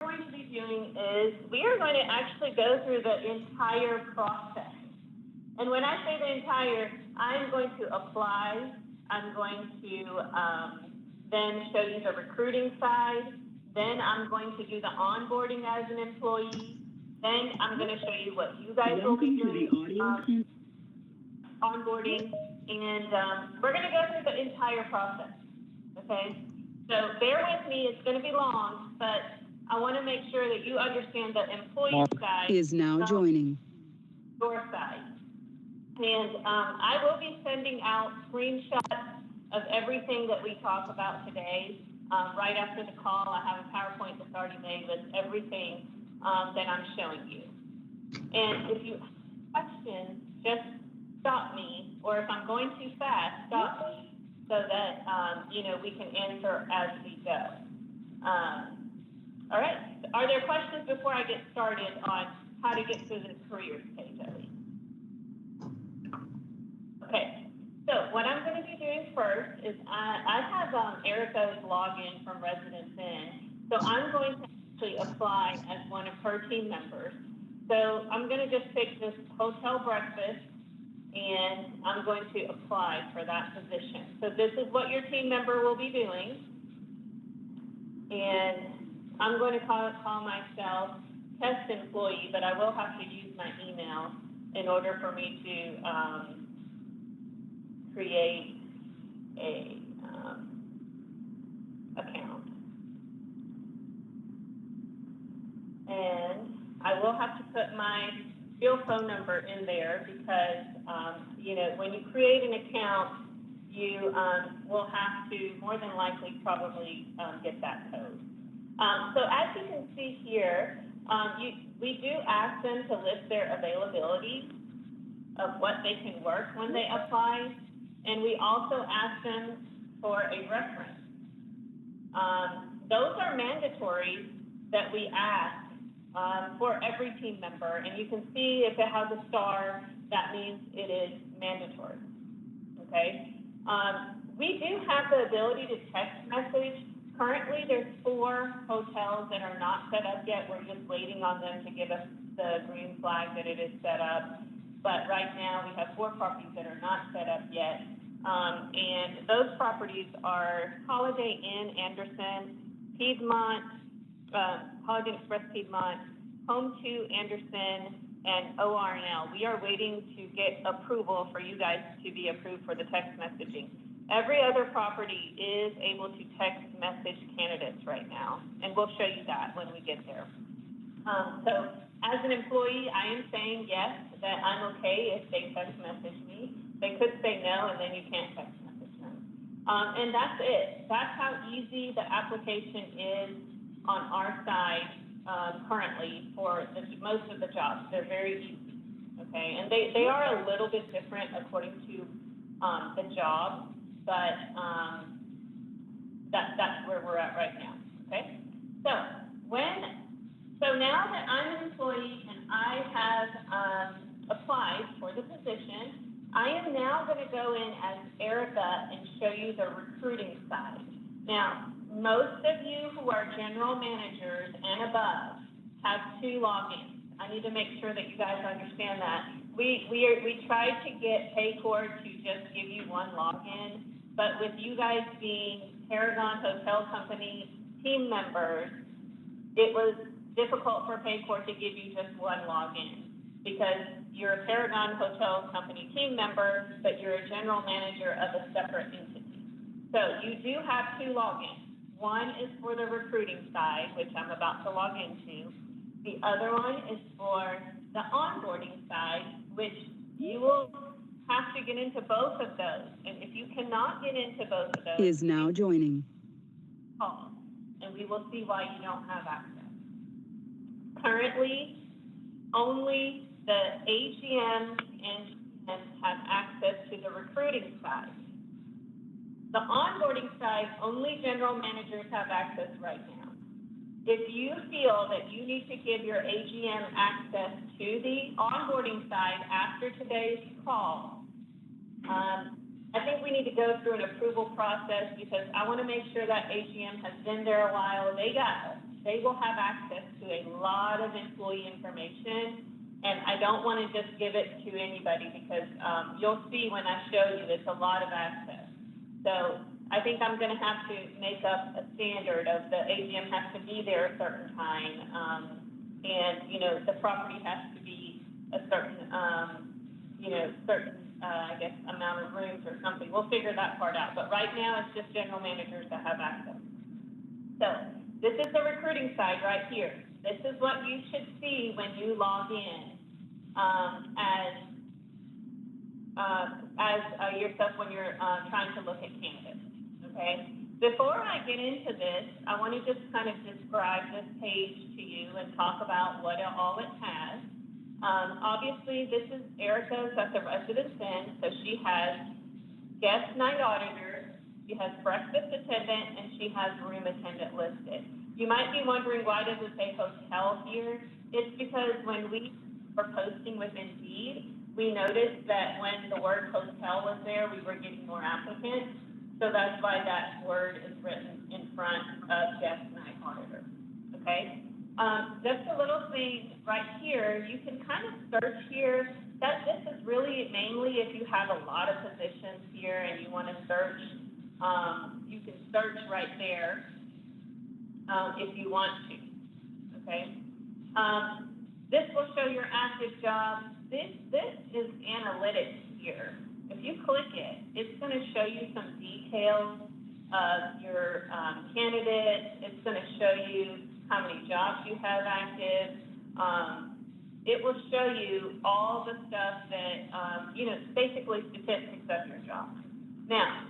Going to be doing is we are going to actually go through the entire process. And when I say the entire, I'm going to apply. I'm going to then show you the recruiting side. Then I'm going to do the onboarding as an employee. Then I'm going to show you what you guys will be doing, onboarding, and we're going to go through the entire process. Okay? So bear with me. It's going to be long, but I want to make sure that you understand the employee side Is now joining. Your side. And I will be sending out screenshots of everything that we talk about today. Right after the call, I have a PowerPoint that's already made with everything that I'm showing you. And if you have questions, just stop me, or if I'm going too fast, stop me so that, we can answer as we go. All right, are there questions before I get started on how to get to the careers page, Ellie? Okay, so what I'm going to be doing first is I have Erica's login from Residence In, so I'm going to actually apply as one of her team members. So I'm going to just pick this hotel breakfast, and I'm going to apply for that position. So this is what your team member will be doing, and I'm going to call myself test employee, but I will have to use my email in order for me to create a account. And I will have to put my real phone number in there because, when you create an account, you will have to more than likely probably get that code. So as you can see here, we do ask them to list their availability of what they can work when they apply, and we also ask them for a reference. Those are mandatory that we ask for every team member, and you can see if it has a star, that means it is mandatory, okay? We do have the ability to text message. Currently, there's 4 hotels that are not set up yet. We're just waiting on them to give us the green flag that it is set up. But right now, we have 4 properties that are not set up yet. And those properties are Holiday Inn Anderson, Piedmont, Holiday Inn Express Piedmont, Home 2 Anderson, and ORNL. We are waiting to get approval for you guys to be approved for the text messaging. Every other property is able to text message candidates right now, and we'll show you that when we get there. So as an employee, I am saying yes, that I'm okay if they text message me. They could say no, and then you can't text message them. And that's it. That's how easy the application is on our side currently for most of the jobs. They're very easy, okay? And they are a little bit different according to the job, but that's where we're at right now, okay? So now that I'm an employee and I have applied for the position, I am now going to go in as Erica and show you the recruiting side. Now, most of you who are general managers and above have 2 logins. I need to make sure that you guys understand that. We tried to get Paycor to just give you 1 login, but with you guys being Paragon Hotel Company team members, it was difficult for Paycor to give you just 1 login because you're a Paragon Hotel Company team member, but you're a general manager of a separate entity. So you do have 2 logins. One is for the recruiting side, which I'm about to log into. The other one is for the onboarding side, which you will have to get into both of those. And if you cannot get into both of those, Is now joining. Call, and we will see why you don't have access. Currently, only the AGM and have access to the recruiting side. The onboarding side, only general managers have access right now. If you feel that you need to give your AGM access to the onboarding side after today's call, I think we need to go through an approval process because I want to make sure that AGM has been there a while. They got they will have access to a lot of employee information, and I don't want to just give it to anybody because you'll see when I show you, it's a lot of access. So I think I'm going to have to make up a standard of the AGM has to be there a certain time, and, you know, the property has to be a certain, you know, I guess, amount of rooms or something. We'll figure that part out. But right now, it's just general managers that have access. So this is the recruiting side right here. This is what you should see when you log in as yourself when you're trying to look at candidates, okay? Before I get into this, I want to just kind of describe this page to you and talk about what all it has. Obviously, this is Erica's at the Residence Inn, so she has guest night auditor, she has breakfast attendant, and she has room attendant listed. You might be wondering, why does it say hotel here? It's because when we were posting with Indeed, we noticed that when the word hotel was there, we were getting more applicants. So that's why that word is written in front of guest night auditor, okay? Just a little thing right here, you can kind of search here. This is really mainly if you have a lot of positions here and you want to search, you can search right there if you want to, okay? This will show your active jobs. This is analytics here. If you click it, it's going to show you some details of your candidate. It's going to show you how many jobs you have active. It will show you all the stuff that, you know, basically statistics of your job. Now,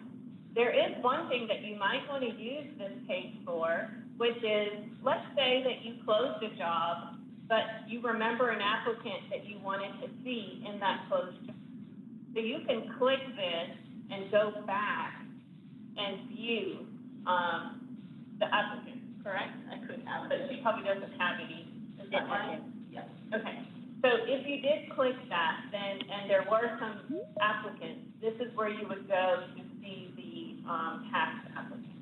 there is one thing that you might want to use this page for, which is, let's say that you closed a job, but you remember an applicant that you wanted to see in that closed job. So you can click this and go back and view the applicant, correct? I couldn't have, but she probably doesn't have any. Is that right? Yes. Okay. So if you did click that, then, and there were some applicants, this is where you would go to see the past applicants.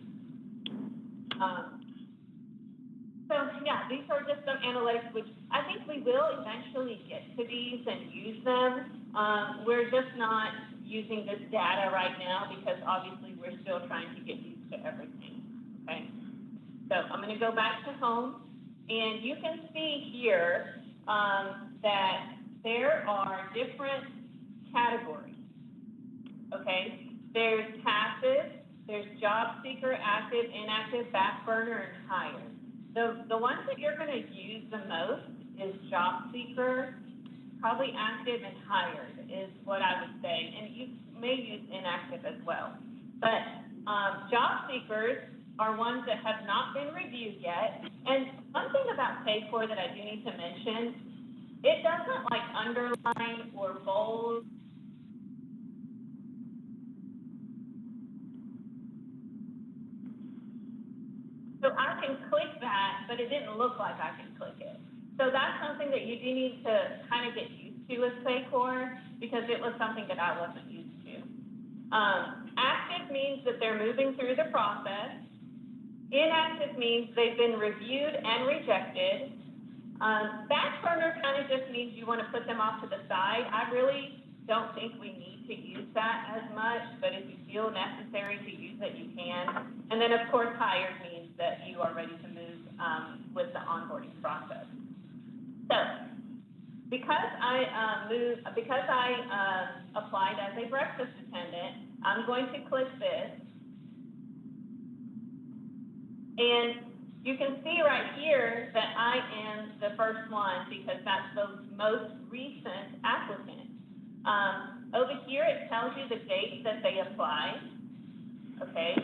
So yeah, these are just some analytics, which I think we will eventually get to these and use them. We're just not using this data right now because obviously we're still trying to get used to everything, okay? So I'm going to go back to home, and you can see here that there are different categories, okay? There's passive, there's job seeker, active, inactive, back burner, and hired. The ones that you're going to use the most is job seeker, probably active, and hired is what I would say. And you may use inactive as well. But job seekers are ones that have not been reviewed yet. And one thing about Paycor that I do need to mention, it doesn't like underline or bold. So I can click that, but it didn't look like I can click it. So that's something that you do need to kind of get used to with Paycor because it was something that I wasn't used to. Active means that they're moving through the process. Inactive means they've been reviewed and rejected. Back burner kind of just means you want to put them off to the side. I really don't think we need to use that as much, but if you feel necessary to use it, you can. And then, of course, hired means that you are ready to move with the onboarding process. So, because I applied as a breakfast attendant, I'm going to click this. And you can see right here that I am the first one because that's the most recent applicant. Over here, it tells you the date that they applied, okay?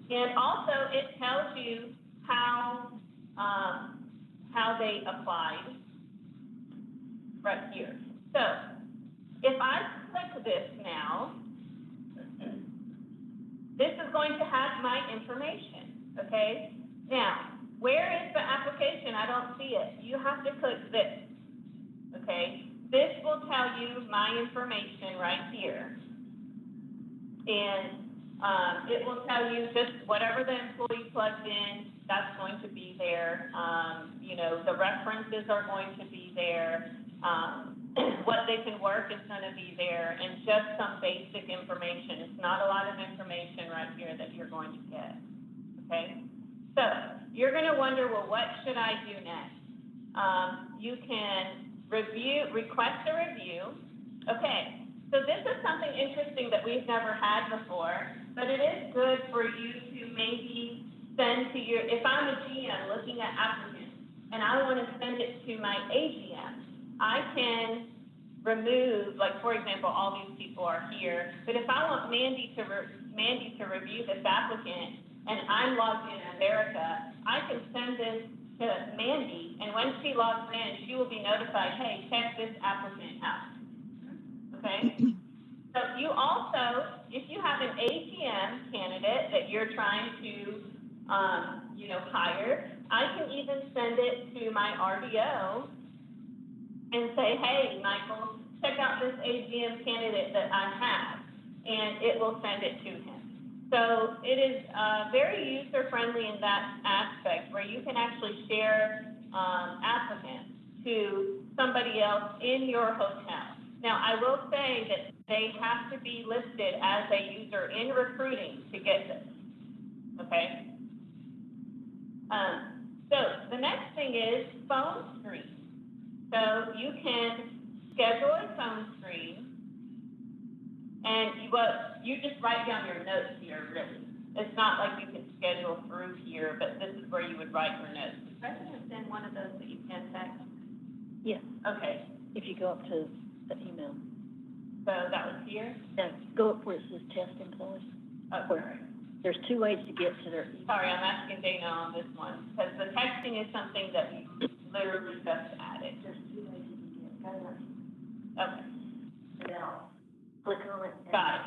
And also, it tells you how they applied right here. So, if I click this now, this is going to have my information, okay? Now, where is the application? I don't see it. You have to click this, okay? This will tell you my information right here. And It will tell you just whatever the employee plugged in, that's going to be there. You know, the references are going to be there. What they can work is going to be there, and just some basic information. It's not a lot of information right here that you're going to get, okay? So you're going to wonder, well, what should I do next? You can request a review. Okay, so this is something interesting that we've never had before, but it is good for you to maybe send to your, if I'm a GM looking at applicants and I want to send it to my AGM, I can remove, like, for example, all these people are here, but if I want Mandy to review this applicant and I'm logged in America, I can send this to Mandy, and when she logs in, she will be notified, hey, check this applicant out, okay? So you also, if you have an AGM candidate that you're trying to, you know, hire, I can even send it to my RDO and say, hey, Michael, check out this AGM candidate that I have, and it will send it to him. So it is very user-friendly in that aspect, where you can actually share applicants to somebody else in your hotel. Now, I will say that they have to be listed as a user in recruiting to get this, okay? So the next thing is phone screen. So you can schedule a phone screen, and you just write down your notes here, really. It's not like you can schedule through here, but this is where you would write your notes. Is President send one of those that you can text? Yes, Okay, if you go up to the email. so that was here? Now, go up where it says test employees. Oh, sorry. There's two ways to get to their email. Sorry, I'm asking Dana on this one, because the texting is something that we literally just added. There's two ways you can get. Go there. Okay, Now, click on it. and- got it.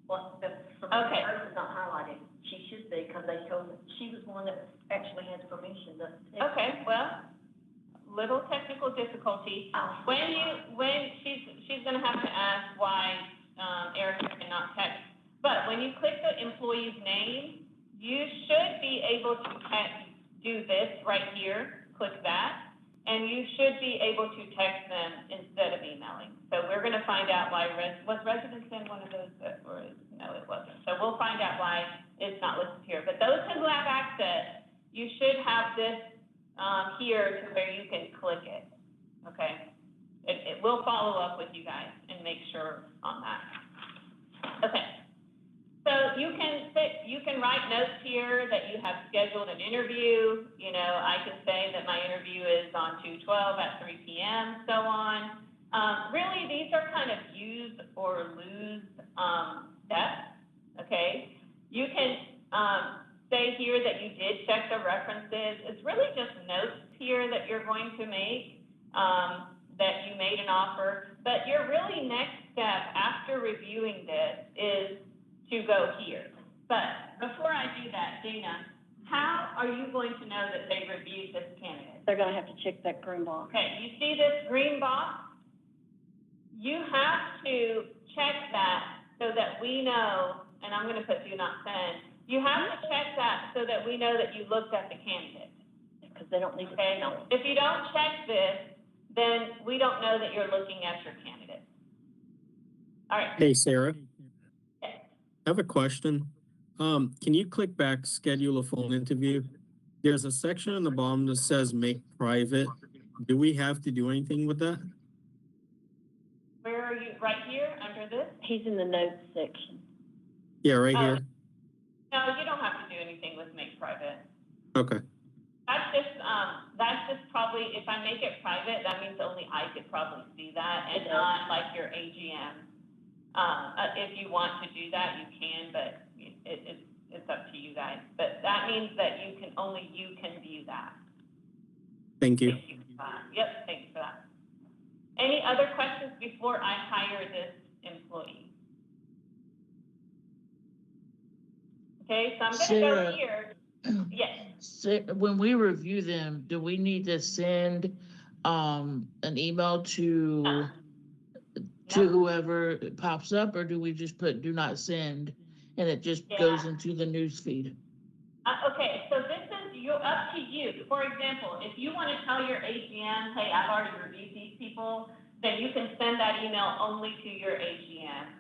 Well, the Okay. person's not highlighted. She should be, because they told me, she was one that actually has permission to. Okay, well, little technical difficulty. When she's gonna have to ask why, Erica cannot text. But when you click the employee's name, you should be able to do this right here, click that, and you should be able to text them instead of emailing. So we're gonna find out why was residents in one of those, or, no, it wasn't. So we'll find out why it's not listed here. But those who have access, you should have this, here to where you can click it, okay? It will follow up with you guys and make sure on that. Okay. So you can write notes here that you have scheduled an interview. You know, I can say that my interview is on 2/12 at 3 p.m., so on. Really, these are kind of use or lose steps, okay? You can say here that you did check the references. It's really just notes here that you're going to make, that you made an offer. But your really next step after reviewing this is to go here. But before I do that, Dana, how are you going to know that they reviewed this candidate? They're gonna have to check that green box. Okay, you see this green box? You have to check that so that we know, and I'm gonna put do not send. You have to check that so that we know that you looked at the candidate. Because they don't need to Okay, know. if you don't check this, then we don't know that you're looking at your candidate. All right. Hey, Sarah, Yes. I have a question. Can you click back, schedule a phone interview? There's a section on the bottom that says make private. Do we have to do anything with that? Where are you? Right here, under this? He's in the notes section. Yeah, right Oh. here. No, you don't have to do anything with make private. Okay. That's just probably, if I make it private, that means only I could probably see that, and Okay. not like your AGM. If you want to do that, you can, but it's up to you guys. But that means that only you can view that. Thank you. Yep, thanks for that. Any other questions before I hire this employee? Okay, so I'm gonna go Sarah. here. Yes. So when we review them, do we need to send an email to No. whoever pops up, or do we just put do not send and it just Yeah. goes into the news feed. Okay, so this is up to you. For example, if you want to tell your AGM, hey, I've already reviewed these people, then you can send that email only to your AGM.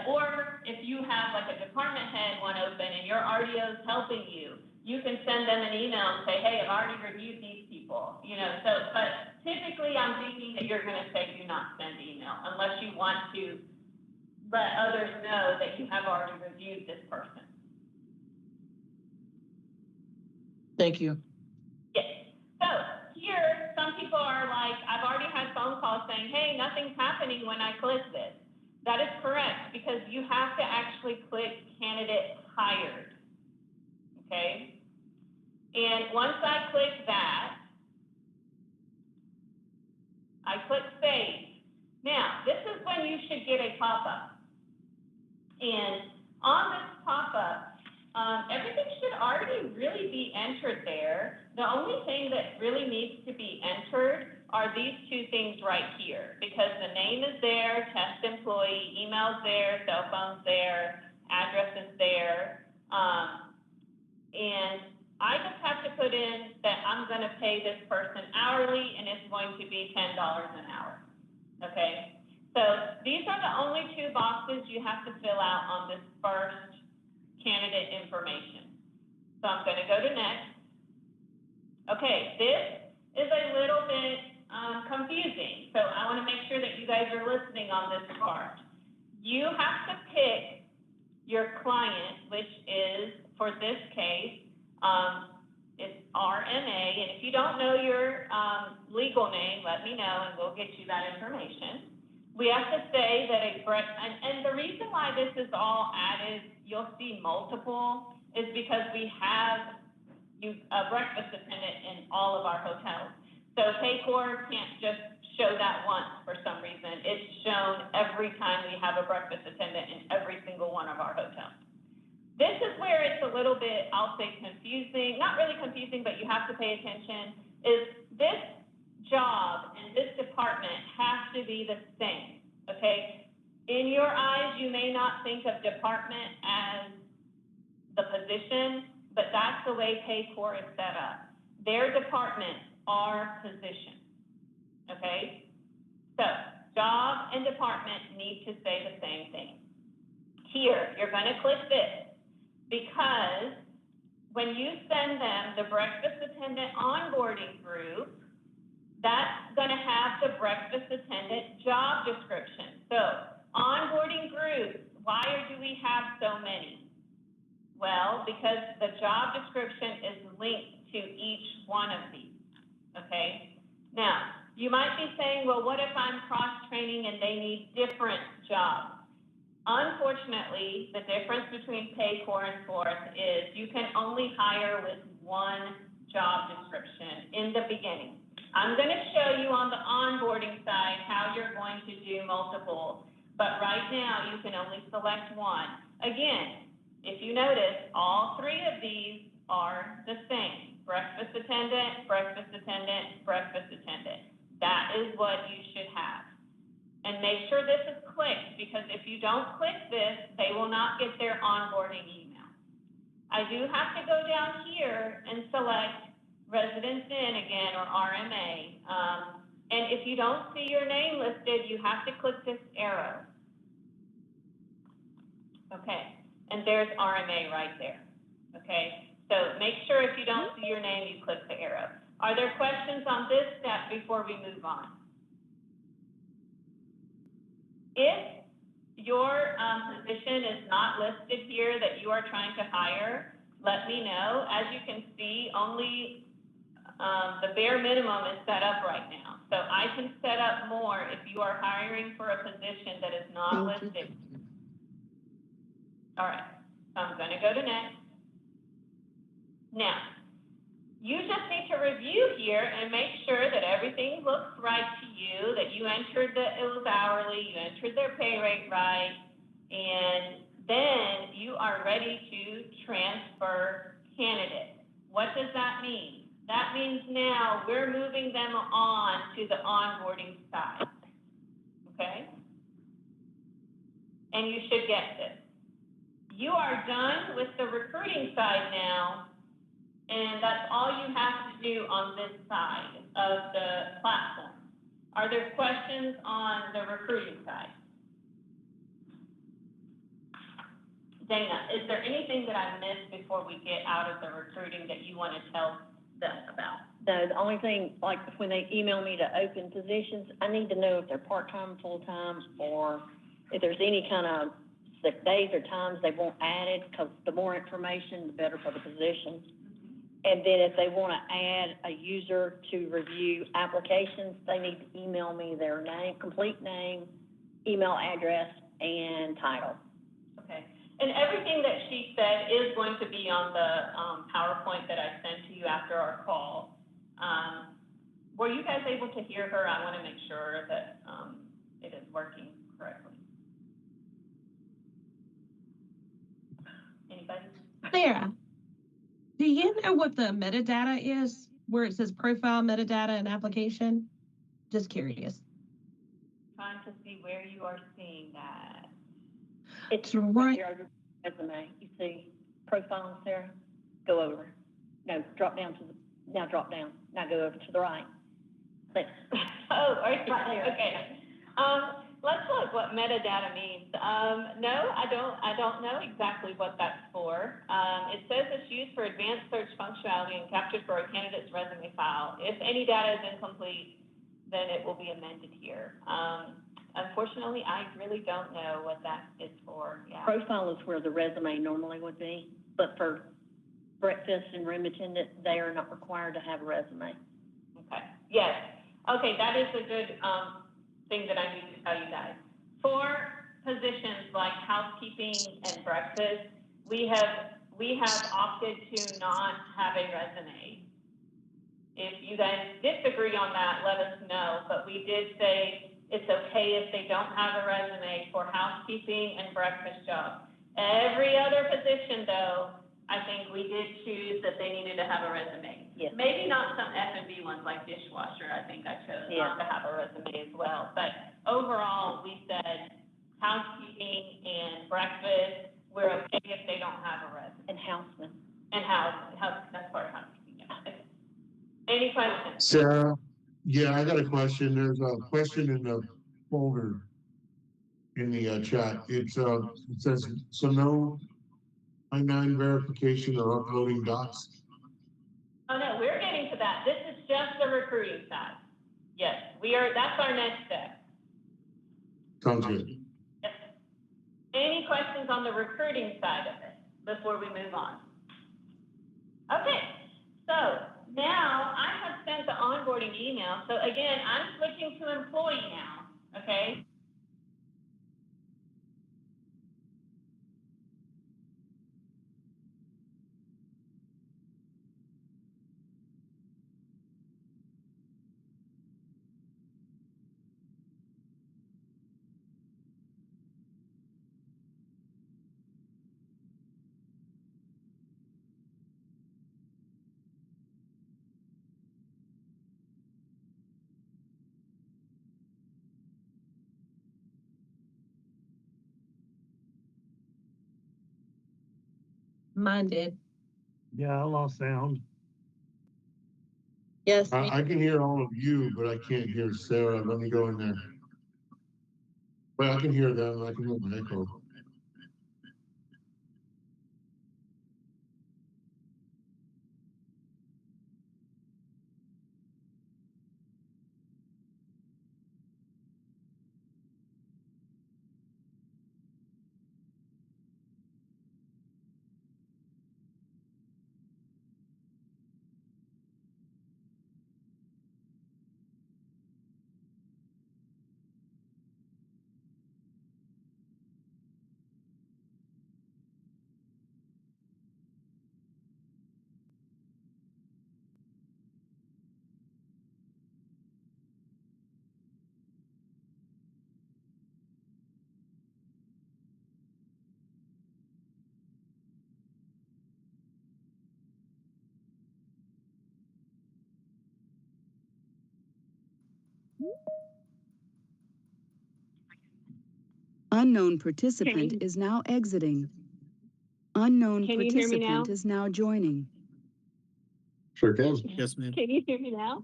Or if you have like a department head one open and your RDO is helping you, you can send them an email and say, hey, I've already reviewed these people, but typically I'm thinking that you're gonna say do not send email unless you want to let others know that you have already reviewed this person. Thank you. Yes. So here, some people are like, I've already had phone calls saying, hey, nothing's happening when I click this. That is correct, because you have to actually click candidate hired, okay? And once I click that, I click save. Now, this is when you should get a pop-up. And on this pop-up, everything should already really be entered there. The only thing that really needs to be entered are these two things right here, because the name is there, test employee, email's there, cell phone's there, address is there. And I just have to put in that I'm gonna pay this person hourly and it's going to be $10 an hour, okay? So these are the only two boxes you have to fill out on this first candidate information. So I'm gonna go to next. Okay, this is a little bit confusing. So I wanna make sure that you guys are listening on this part. You have to pick your client, which is, for this case, it's RMA. And if you don't know your legal name, let me know and we'll get you that information. We have to say that and the reason why this is all added, you'll see multiple, is because we have a breakfast attendant in all of our hotels. So Paycor can't just show that once for some reason. It's shown every time we have a breakfast attendant in every single one of our hotels. This is where it's a little bit, I'll say confusing, not really confusing, but you have to pay attention, is this job and this department has to be the same, okay? In your eyes, you may not think of department as the position, but that's the way Paycor is set up. Their departments are positions, okay? So job and department need to say the same thing. Here, you're gonna click this, because when you send them the breakfast attendant onboarding group, that's gonna have the breakfast attendant job description. So onboarding groups, why do we have so many? Well, because the job description is linked to each one of these, okay? Now, you might be saying, well, what if I'm cross-training and they need different jobs? Unfortunately, the difference between Paycor and Forth is you can only hire with one job description in the beginning. I'm going to show you on the onboarding side how you're going to do multiple, but right now you can only select one. Again, if you notice, all three of these are the same. Breakfast attendant, breakfast attendant, breakfast attendant. That is what you should have. And make sure this is clicked, because if you don't click this, they will not get their onboarding email. I do have to go down here and select Residence In again, or RMA. And if you don't see your name listed, you have to click this arrow. Okay, and there's RMA right there. Okay, so make sure if you don't see your name, you click the arrow. Are there questions on this step before we move on? If your position is not listed here that you are trying to hire, let me know. As you can see, only the bare minimum is set up right now. So I can set up more if you are hiring for a position that is not listed. All right, so I'm going to go to next. Now, you just need to review here and make sure that everything looks right to you, that you entered it was hourly, you entered their pay rate right, and then you are ready to transfer candidates. What does that mean? That means now we're moving them on to the onboarding side, okay? And you should get this. you are done with the recruiting side now, and that's all you have to do on this side of the platform. Are there questions on the recruiting side? Dana, is there anything that I missed before we get out of the recruiting that you want to tell them about? No, the only thing, like, when they email me to open positions, I need to know if they're part-time, full-time, or if there's any kind of sick days or times they want added, because the more information, the better for the position. And then if they want to add a user to review applications, they need to email me their name, complete name, email address, and title. Okay. And everything that she said is going to be on the PowerPoint that I sent to you after our call. Were you guys able to hear her? I want to make sure that it is working correctly. Anybody? Sarah, do you know what the metadata is, where it says profile, metadata, and application? Just curious. Trying to see where you are seeing that. It's Right. right here on your resume. You see profile, Sarah? Go over. No, drop down to the, now drop down. Now go over to the right. But Oh, right Right there. okay. Let's look what metadata means. No, I don't know exactly what that's for. It says it's used for advanced search functionality and captured for a candidate's resume file. If any data is incomplete, then it will be amended here. Unfortunately, I really don't know what that is for, yeah. profile is where the resume normally would be, but for breakfast and room attendant, they are not required to have a resume. Okay, yes. Okay, that is a good, thing that I need to tell you guys. For positions like housekeeping and breakfast, we have opted to not have a resume. If you guys disagree on that, let us know, but we did say it's okay if they don't have a resume for housekeeping and breakfast jobs. Every other position, though, I think we did choose that they needed to have a resume. Yes. Maybe not some F&B ones like dishwasher, I think I chose not to have a resume as well. But overall, we said housekeeping and breakfast, we're okay if they don't have a resume. And houseman. And house, that's part of housekeeping, yeah. Okay. Any questions? Sarah, yeah, I got a question. There's a question in the folder in the chat. It says, so no I-9 verification or uploading docs. Oh, no, we're getting to that. This is just the recruiting side. Yes, that's our next step. Sounds good. Yes. Any questions on the recruiting side of it before we move on? Okay, so now I have sent the onboarding email. So again, I'm switching to employee now, okay? Mine did. Yeah, I lost sound. Yes. I can hear all of you, but I can't hear Sarah. Let me go in there. But I can hear them. I can hear my echo. Unknown participant is now exiting. Unknown Can you hear me now? participant is now joining. Sure can. Yes, ma'am. Can you hear me now?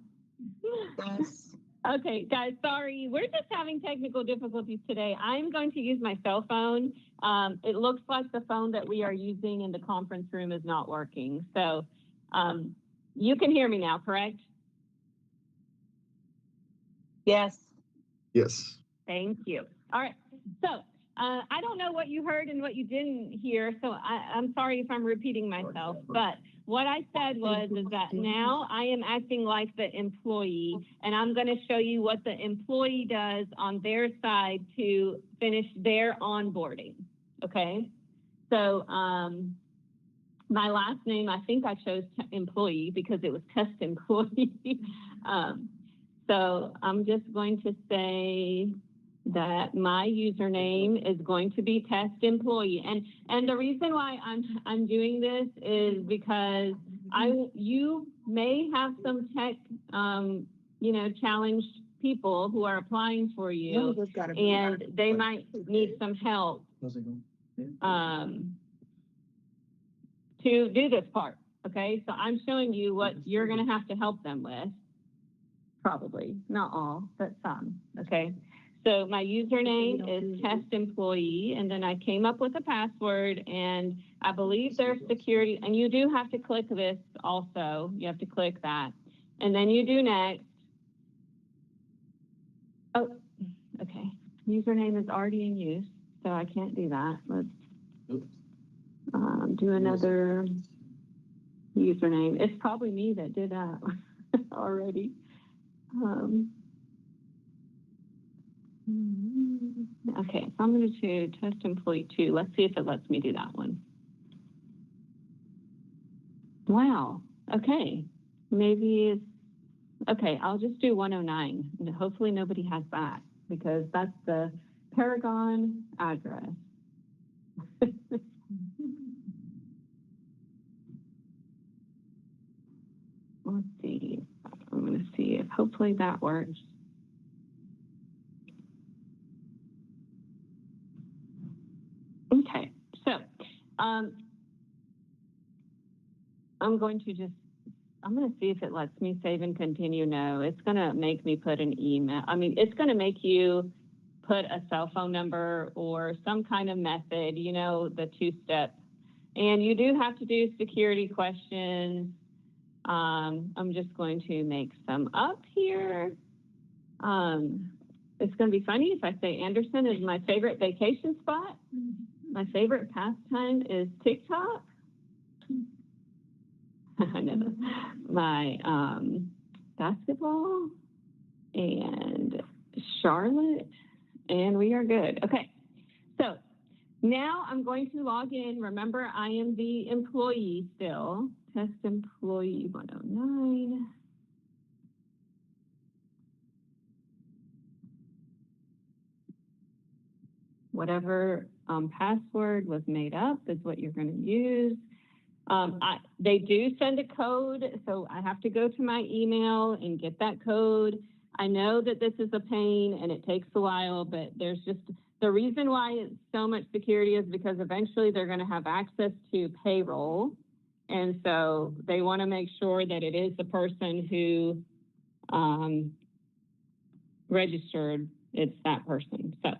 Yes. Okay, guys, sorry. We're just having technical difficulties today. I'm going to use my cell phone. It looks like the phone that we are using in the conference room is not working. So you can hear me now, correct? Yes. Yes. Thank you. All right. So I don't know what you heard and what you didn't hear, so I'm sorry if I'm repeating myself, but what I said was is that now I am acting like the employee, and I'm going to show you what the employee does on their side to finish their onboarding, okay? So my last name, I think I chose employee because it was test employee. So I'm just going to say that my username is going to be test employee. And the reason why I'm doing this is because you may have some tech, challenged people who are applying for you, and they might need some help to do this part, okay? So I'm showing you what you're gonna have to help them with, probably, not all, but some, okay? So my username is test employee, and then I came up with a password, and I believe there's security, and you do have to click this also. You have to click that. And then you do next. Oh, okay. Username is already in use, so I can't do that. Let's do another username. It's probably me that did that already. Okay, so I'm going to test employee 2. Let's see if it lets me do that one. Wow. Okay. Maybe it's, okay, I'll just do 109. And hopefully nobody has that because that's the Paragon address. Let's see. I'm going to see if hopefully that works. Okay, so I'm going to see if it lets me save and continue. No, it's going to make me put an email. I mean, it's going to make you put a cell phone number or some kind of method, the 2-step. And you do have to do security questions. I'm just going to make some up here. It's going to be funny if I say Anderson is my favorite vacation spot. My favorite pastime is TikTok. I know. My basketball and Charlotte, and we are good. Okay, so now I'm going to log in. Remember, I am the employee still. Test employee 109. Whatever password was made up is what you're going to use. They do send a code, so I have to go to my email and get that code. I know that this is a pain and it takes a while, but there's just, the reason why it's so much security is because eventually they're going to have access to payroll. And so they want to make sure that it is the person who registered, it's that person. So,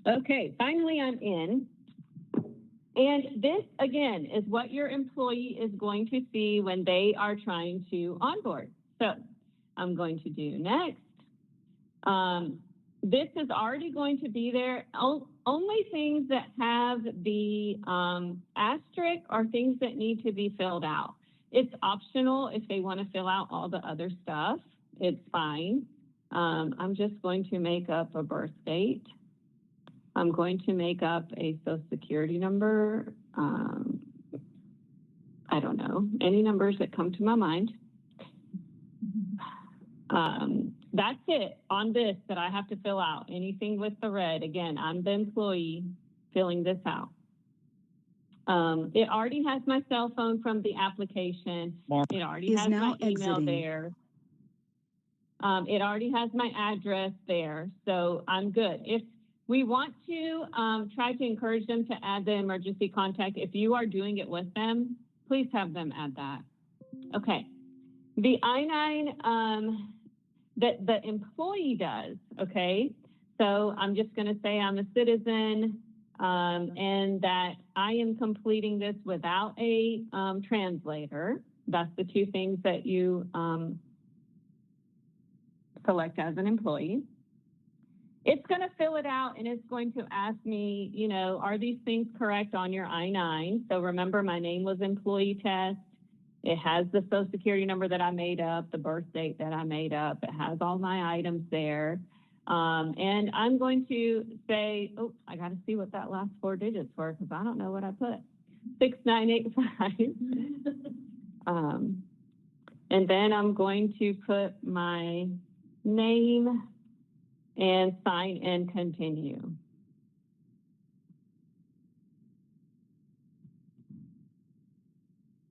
okay, finally I'm in. And this, again, is what your employee is going to see when they are trying to onboard. So I'm going to do next. This is already going to be there. Only things that have the asterisk are things that need to be filled out. It's optional if they want to fill out all the other stuff. It's fine. I'm just going to make up a birth date. I'm going to make up a social security number. I don't know, any numbers that come to my mind. That's it on this that I have to fill out. Anything with the red, again, I'm the employee filling this out. It already has my cell phone from the application. It already has my email there. It already has my address there, so I'm good. We want to try to encourage them to add the emergency contact. If you are doing it with them, please have them add that. Okay. The I-9 that the employee does, okay? So I'm just going to say I'm a citizen and that I am completing this without a translator. That's the two things that you select as an employee. It's going to fill it out and it's going to ask me, you know, are these things correct on your I-9? So remember, my name was employee test. It has the social security number that I made up, the birth date that I made up. It has all my items there. And I'm going to say, oh, I got to see what that last 4 digits were because I don't know what I put. 6985. And then I'm going to put my name and sign and continue.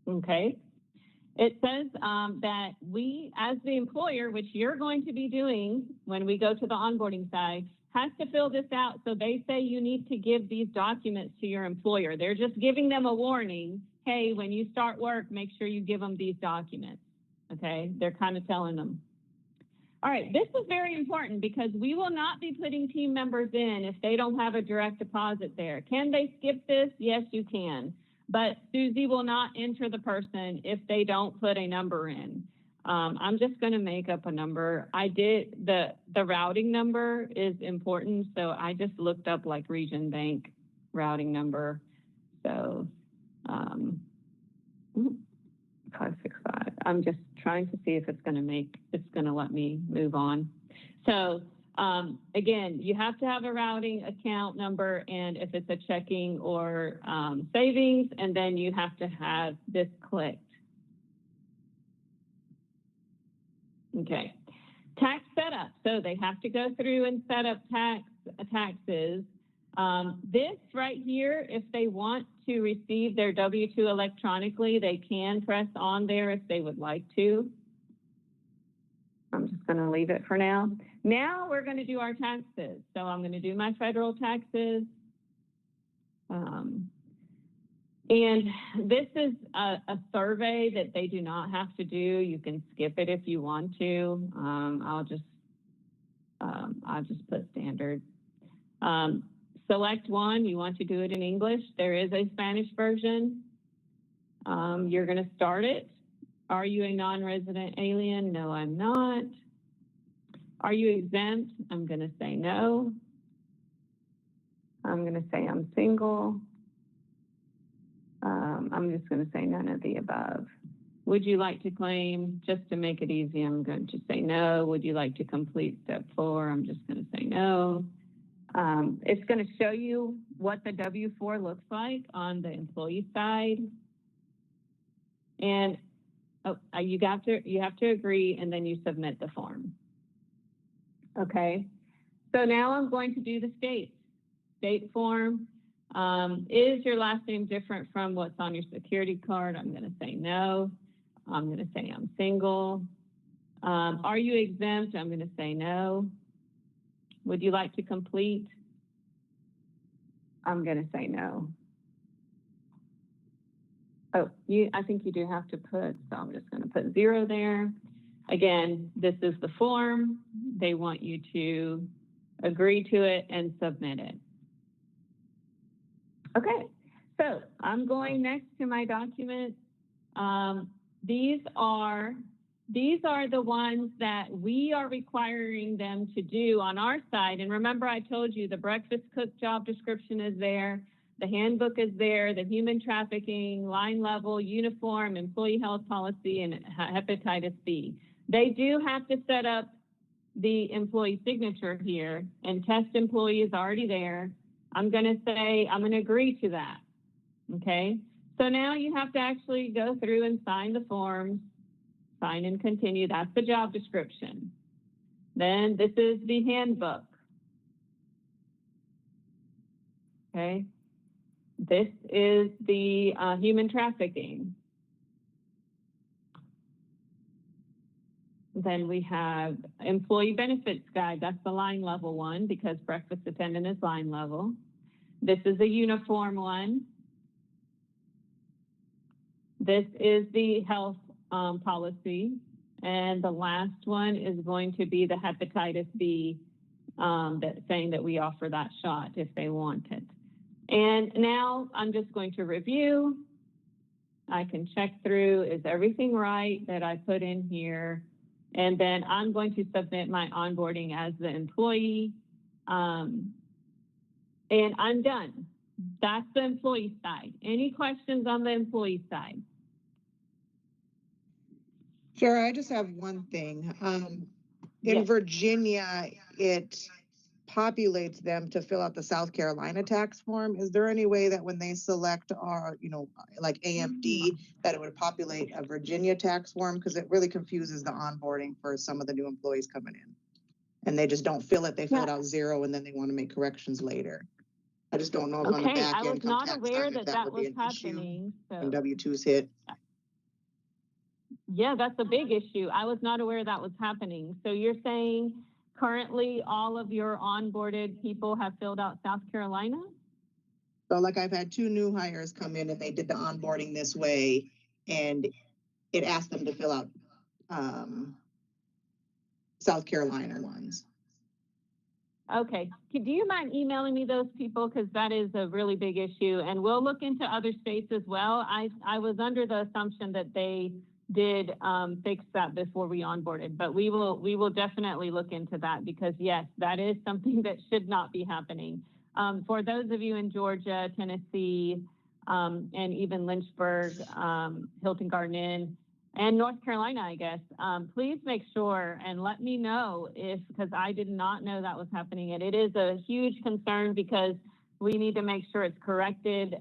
Okay. It says that we, as the employer, which you're going to be doing when we go to the onboarding side, has to fill this out. So they say you need to give these documents to your employer. They're just giving them a warning. Hey, when you start work, make sure you give them these documents. Okay. They're kind of telling them. All right, this is very important because we will not be putting team members in if they don't have a direct deposit there. Can they skip this? Yes, you can. But Susie will not enter the person if they don't put a number in. I'm just going to make up a number. I did, the routing number is important, so I just looked up like Region Bank routing number. So 565. I'm just trying to see if it's going to let me move on. So again, you have to have a routing account number, and if it's a checking or savings, and then you have to have this clicked. Okay. Tax setup. So they have to go through and set up taxes. This right here, if they want to receive their W-2 electronically, they can press on there if they would like to. I'm just going to leave it for now. Now we're going to do our taxes. So I'm going to do my federal taxes. And this is a survey that they do not have to do. You can skip it if you want to. I'll just put standard. Select one. You want to do it in English. There is a Spanish version. You're going to start it. Are you a non-resident alien? No, I'm not. Are you exempt? I'm going to say no. I'm going to say I'm single. I'm just going to say none of the above. Would you like to claim? Just to make it easy, I'm going to say no. Would you like to complete step 4? I'm just going to say no. It's going to show you what the W-4 looks like on the employee side. And you have to agree, and then you submit the form. Okay. So now I'm going to do the state form. Is your last name different from what's on your security card? I'm going to say no. I'm going to say I'm single. Are you exempt? I'm going to say no. Would you like to complete? I'm going to say no. Oh, I think you do have to put, so I'm just going to put 0 there. Again, this is the form. They want you to agree to it and submit it. Okay, so I'm going next to my document. These are the ones that we are requiring them to do on our side. And remember, I told you the breakfast cook job description is there, the handbook is there, the human trafficking, line level, uniform, employee health policy, and hepatitis B. They do have to set up the employee signature here, and test employee is already there. I'm going to say, I'm going to agree to that. Okay. So now you have to actually go through and sign the forms, sign and continue. That's the job description. Then this is the handbook. Okay. This is the human trafficking. Then we have employee benefits guide. That's the line level one because breakfast attendant is line level. This is a uniform one. This is the health policy. And the last one is going to be the hepatitis B, saying that we offer that shot if they want it. And now I'm just going to review. I can check through, is everything right that I put in here? And then I'm going to submit my onboarding as the employee. And I'm done. That's the employee side. Any questions on the employee side? Sure, I just have one thing. In Yes. Virginia, it populates them to fill out the South Carolina tax form. Is there any way that when they select our, like AMD, that it would populate a Virginia tax form? Because it really confuses the onboarding for some of the new employees coming in. And they just don't fill it, they fill it out 0, and then they want to make corrections later. I just don't know if on the Okay, back I end was come not tax aware time, if that that that would be was an issue happening. when So, W-2s hit. yeah, that's a big issue. I was not aware that was happening. So you're saying currently all of your onboarded people have filled out South Carolina? So like I've had 2 new hires come in and they did the onboarding this way, and it asked them to fill out South Carolina ones. Okay. Do you mind emailing me those people? Because that is a really big issue. And we'll look into other states as well. I was under the assumption that they did fix that before we onboarded, but we will definitely look into that because yes, that is something that should not be happening. For those of you in Georgia, Tennessee, and even Lynchburg, Hilton Garden Inn, and North Carolina, I guess, please make sure and let me know because I did not know that was happening. And it is a huge concern because we need to make sure it's corrected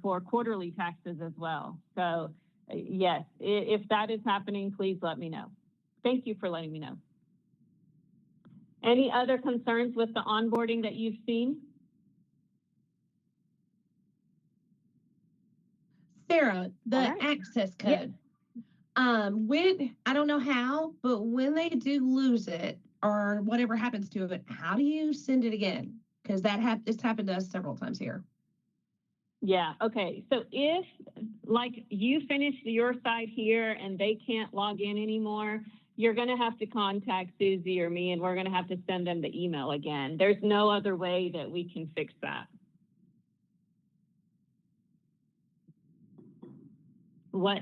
for quarterly taxes as well. So yes, if that is happening, please let me know. Thank you for letting me know. Any other concerns with the onboarding that you've seen? Sarah, the All right. access code. Yes. When, I don't know how, but when they do lose it or whatever happens to it, how do you send it again? Because it's happened to us several times here. Yeah, okay. So if like you finish your side here and they can't log in anymore, you're gonna have to contact Susie or me and we're gonna have to send them the email again. There's no other way that we can fix that. What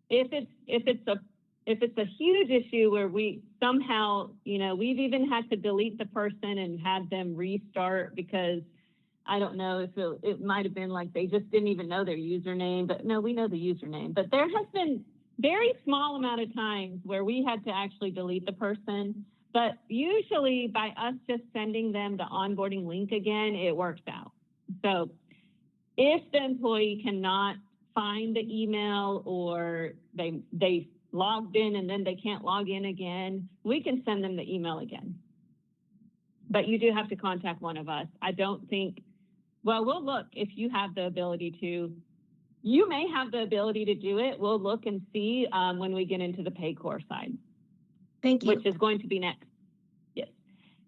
if it's a huge issue where we somehow, we've even had to delete the person and had them restart because I don't know if it might have been like they just didn't even know their username, but no, we know the username. But there has been very small amount of times where we had to actually delete the person. But usually by us just sending them the onboarding link again, it works out. So if the employee cannot find the email or they logged in and then they can't log in again, we can send them the email again. But you do have to contact one of us. I don't think, well, we'll look if you have the ability to. You may have the ability to do it. We'll look and see when we get into the Paycor side. Thank you. Which is going to be next. Yes.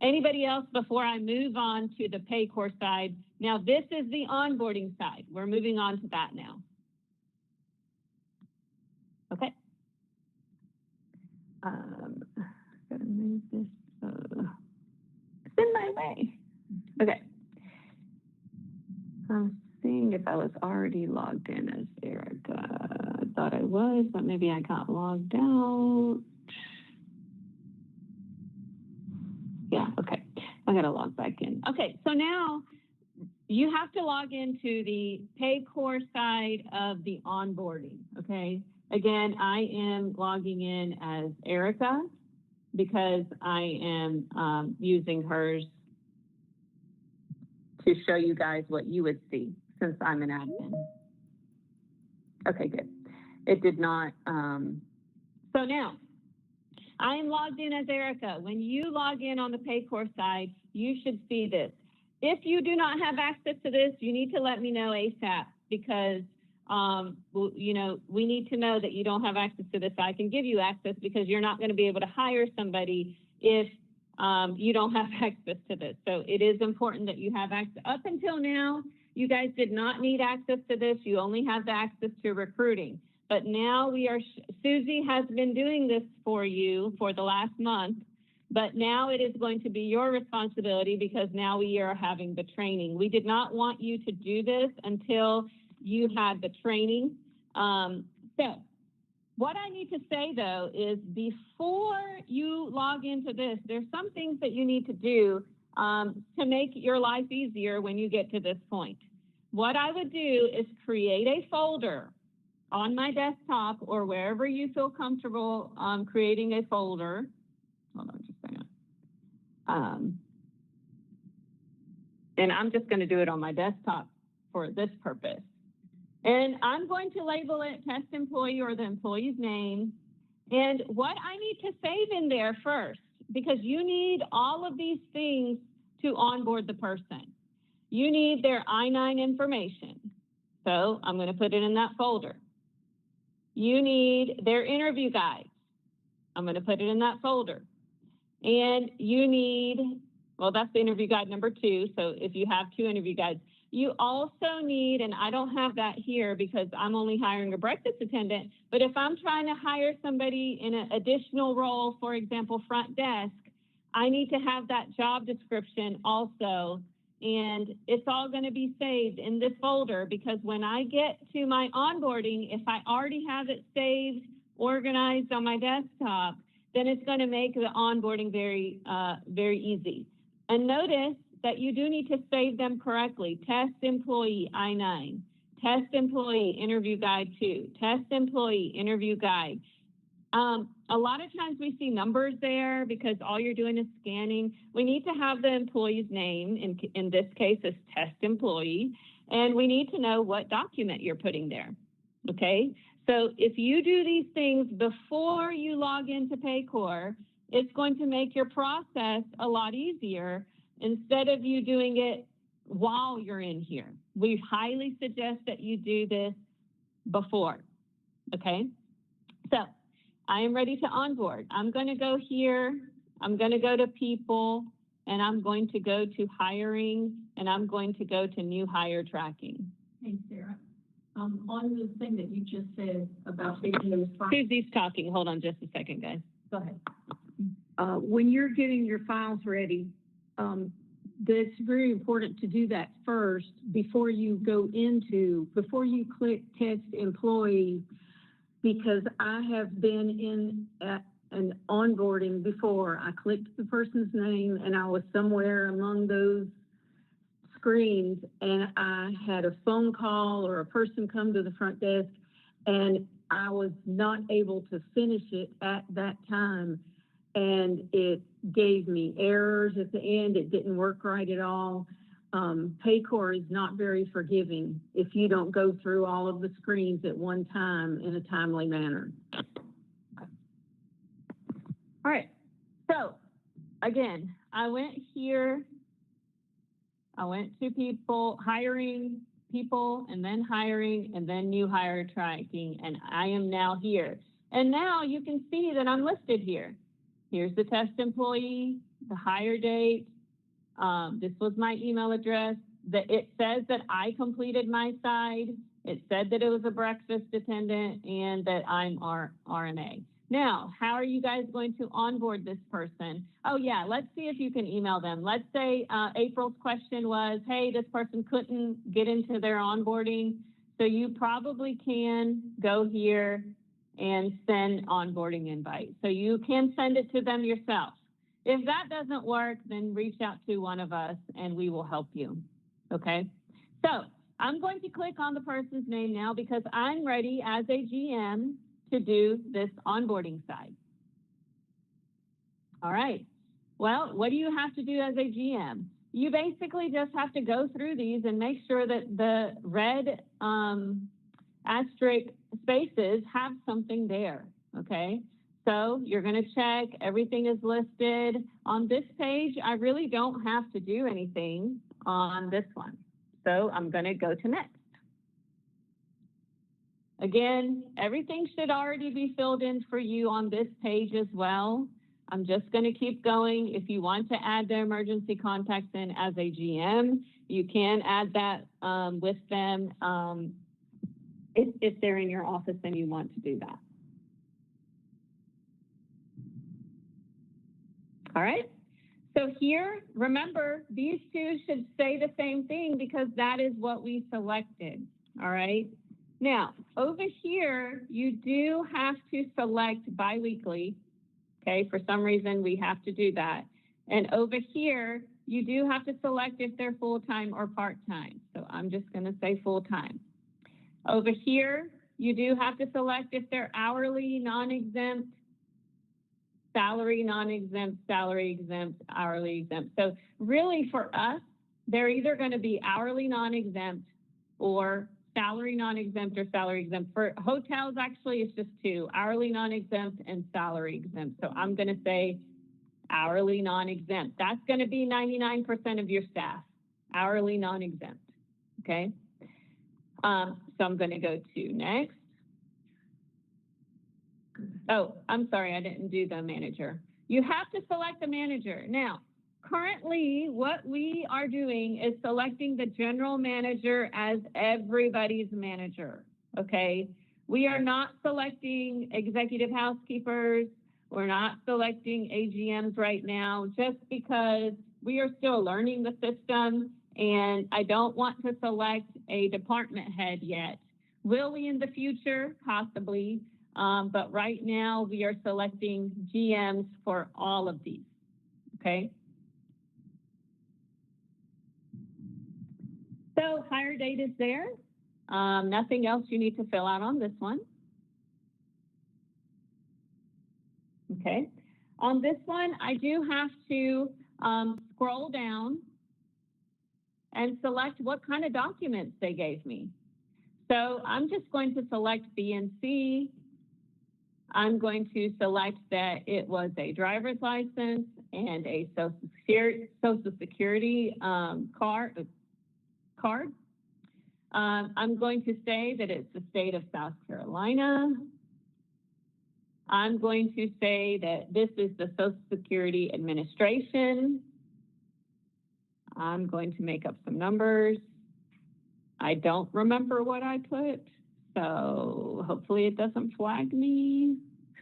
Anybody else before I move on to the Paycor side? Now, this is the onboarding side. We're moving on to that now. Okay. Gotta move this. It's in my way. Okay. I'm seeing if I was already logged in as Erica. I thought I was, but maybe I got logged out. Yeah, okay. I gotta log back in. Okay, so now you have to log into the Paycor side of the onboarding, okay? Again, I am logging in as Erica because I am using hers to show you guys what you would see since I'm an admin. Okay, good. It did not. So now, I am logged in as Erica. When you log in on the Paycor side, you should see this. If you do not have access to this, you need to let me know ASAP because you know, we need to know that you don't have access to this. I can give you access because you're not going to be able to hire somebody if you don't have access to this. So it is important that you have access. Up until now, you guys did not need access to this. You only have the access to recruiting. But now Susie has been doing this for you for the last month, but now it is going to be your responsibility because now we are having the training. We did not want you to do this until you had the training. So what I need to say though is before you log into this, there's some things that you need to do to make your life easier when you get to this point. What I would do is create a folder on my desktop or wherever you feel comfortable creating a folder. Hold on just a second. And I'm just going to do it on my desktop for this purpose. And I'm going to label it test employee or the employee's name. And what I need to save in there first, because you need all of these things to onboard the person. You need their I-9 information. So I'm going to put it in that folder. You need their interview guide. I'm going to put it in that folder. And you need, well, that's the interview guide number 2. So if you have 2 interview guides, you also need, and I don't have that here because I'm only hiring a breakfast attendant, but if I'm trying to hire somebody in an additional role, for example, front desk, I need to have that job description also. And it's all going to be saved in this folder because when I get to my onboarding, if I already have it saved, organized on my desktop, then it's going to make the onboarding very, very easy. And notice that you do need to save them correctly. Test employee I-9, test employee interview guide 2, test employee interview guide. A lot of times we see numbers there because all you're doing is scanning. We need to have the employee's name, in this case is test employee, and we need to know what document you're putting there, okay? So if you do these things before you log into Paycor, it's going to make your process a lot easier instead of you doing it while you're in here. We highly suggest that you do this before, okay? So I am ready to onboard. I'm going to go here. I'm going to go to people, and I'm going to go to hiring, and I'm going to go to new hire tracking. Hey, Sarah. On the thing that you just said about taking those files. Susie's talking. Hold on just a second, guys. Go ahead. When you're getting your files ready, it's very important to do that first before you click test employee, because I have been in an onboarding before. I clicked the person's name and I was somewhere among those screens and I had a phone call or a person come to the front desk and I was not able to finish it at that time. And it gave me errors at the end. It didn't work right at all. Paycor is not very forgiving if you don't go through all of the screens at one time in a timely manner. All right. So again, I went here. I went to people, hiring people, and then hiring, and then new hire tracking. And I am now here. And now you can see that I'm listed here. Here's the test employee, the hire date. This was my email address. It says that I completed my side. It said that it was a breakfast attendant and that I'm RNA. Now, how are you guys going to onboard this person? Oh yeah, let's see if you can email them. Let's say April's question was, hey, this person couldn't get into their onboarding. So you probably can go here and send onboarding invite. So you can send it to them yourself. If that doesn't work, then reach out to one of us and we will help you, okay? So I'm going to click on the person's name now because I'm ready as a GM to do this onboarding side. All right, well, what do you have to do as a GM? You basically just have to go through these and make sure that the red asterisk spaces have something there, okay? So you're gonna check, everything is listed. On this page, I really don't have to do anything on this one. So I'm gonna go to next. Again, everything should already be filled in for you on this page as well. I'm just going to keep going. If you want to add their emergency contacts in as a GM, you can add that with them if they're in your office and you want to do that. All right. So here, remember, these two should say the same thing because that is what we selected. All right. Now, over here, you do have to select biweekly. Okay, for some reason, we have to do that. And over here, you do have to select if they're full-time or part-time. So I'm just going to say full-time. Over here, you do have to select if they're hourly, non-exempt, salary, non-exempt, salary exempt, hourly exempt. So really for us, they're either going to be hourly non-exempt or salary non-exempt or salary exempt. For hotels, actually, it's just two, hourly non-exempt and salary exempt. So I'm going to say hourly non-exempt. That's going to be 99% of your staff, hourly non-exempt, okay? So I'm going to go to next. Oh, I'm sorry, I didn't do the manager. You have to select the manager. Now, currently, what we are doing is selecting the general manager as everybody's manager, okay? We are not selecting executive housekeepers. We're not selecting AGMs right now just because we are still learning the system and I don't want to select a department head yet. Will we in the future? Possibly. But right now we are selecting GMs for all of these, okay? So hire date is there. Nothing else you need to fill out on this one. Okay. On this one, I do have to scroll down and select what kind of documents they gave me. So I'm just going to select B and C. I'm going to select that it was a driver's license and a Social Security card. I'm going to say that it's the state of South Carolina. I'm going to say that this is the Social Security Administration. I'm going to make up some numbers. I don't remember what I put, so hopefully it doesn't flag me.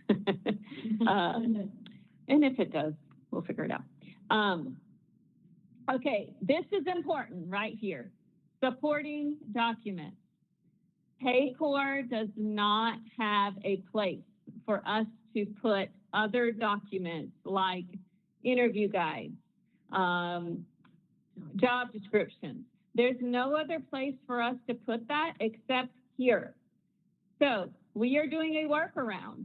And if it does, we'll figure it out. Okay, this is important right here. Supporting documents. Paycor does not have a place for us to put other documents like interview guides, job descriptions. There's no other place for us to put that except here. So we are doing a workaround.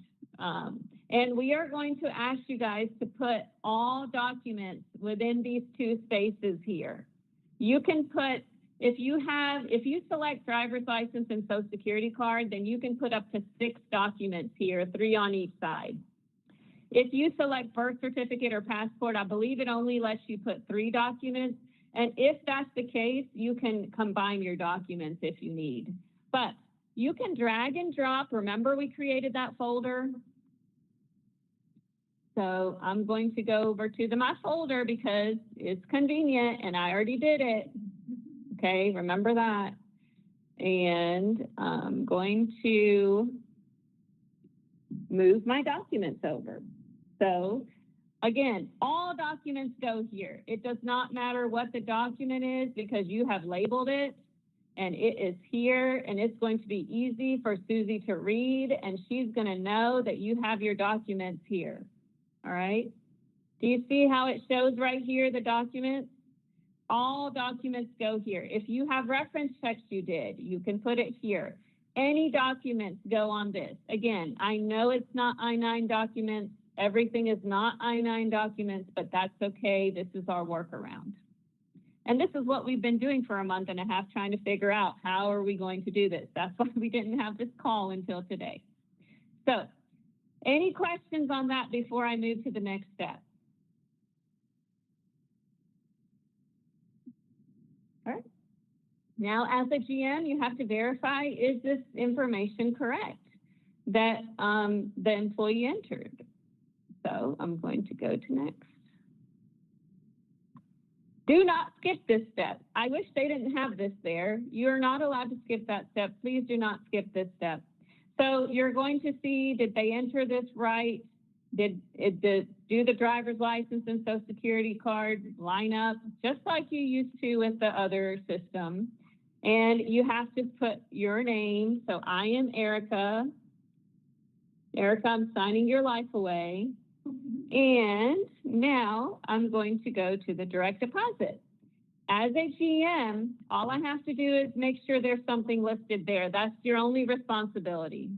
And we are going to ask you guys to put all documents within these two spaces here. You can put, if you select driver's license and Social Security card, then you can put up to 6 documents here, 3 on each side. If you select birth certificate or passport, I believe it only lets you put 3 documents. And if that's the case, you can combine your documents if you need. But you can drag and drop. Remember, we created that folder. So I'm going to go over to my folder because it's convenient and I already did it. Okay, remember that. And I'm going to move my documents over. So again, all documents go here. It does not matter what the document is because you have labeled it and it is here and it's going to be easy for Susie to read and she's going to know that you have your documents here. All right. Do you see how it shows right here, the documents? All documents go here. If you have reference checks you did, you can put it here. Any documents go on this. Again, I know it's not I-9 documents. Everything is not I-9 documents, but that's okay. This is our workaround. And this is what we've been doing for a month and a half, trying to figure out how are we going to do this. That's why we didn't have this call until today. So any questions on that before I move to the next step? All right. Now, as a GM, you have to verify, is this information correct that the employee entered? So I'm going to go to next. Do not skip this step. I wish they didn't have this there. You're not allowed to skip that step. Please do not skip this step. So you're going to see, did they enter this right? Do the driver's license and social security card line up just like you used to with the other system? And you have to put your name. So I am Erica. Erica, I'm signing your life away. And now I'm going to go to the direct deposit. As a GM, all I have to do is make sure there's something listed there. That's your only responsibility,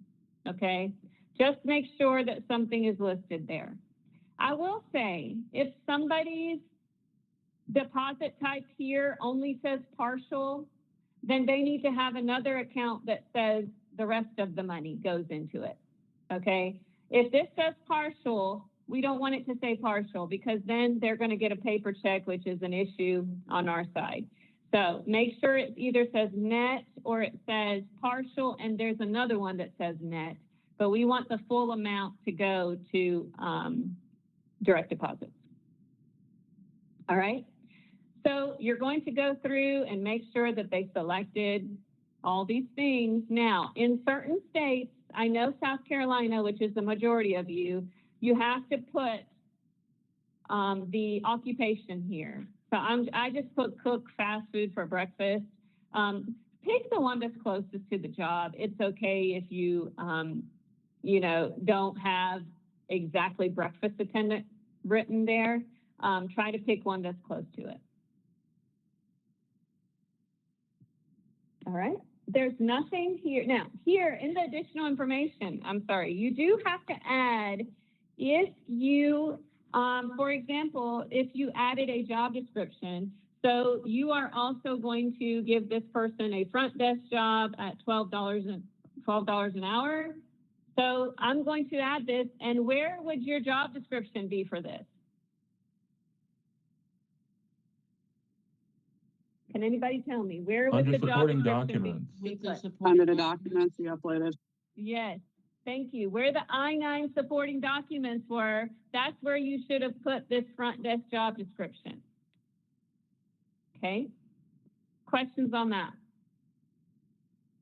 okay? Just make sure that something is listed there. I will say, if somebody's deposit type here only says partial, then they need to have another account that says the rest of the money goes into it, okay? If this says partial, we don't want it to say partial because then they're going to get a paper check, which is an issue on our side. So make sure it either says net or it says partial, and there's another one that says net, but we want the full amount to go to direct deposits. All right. So you're going to go through and make sure that they selected all these things. Now, in certain states, I know South Carolina, which is the majority of you, you have to put the occupation here. So I just put cook fast food for breakfast. Pick the one that's closest to the job. It's okay if you, you know, don't have exactly breakfast attendant written there. Try to pick one that's close to it. All right. There's nothing here. Now, here in the additional information, I'm sorry, you do have to add if you, for example, if you added a job description, so you are also going to give this person a front desk job at $12 an hour. So I'm going to add this, and where would your job description be for this? Can anybody tell me where would the job description be put? Under the documents you uploaded. Yes, thank you. Where the I-9 supporting documents were, that's where you should have put this front desk job description. Okay, questions on that?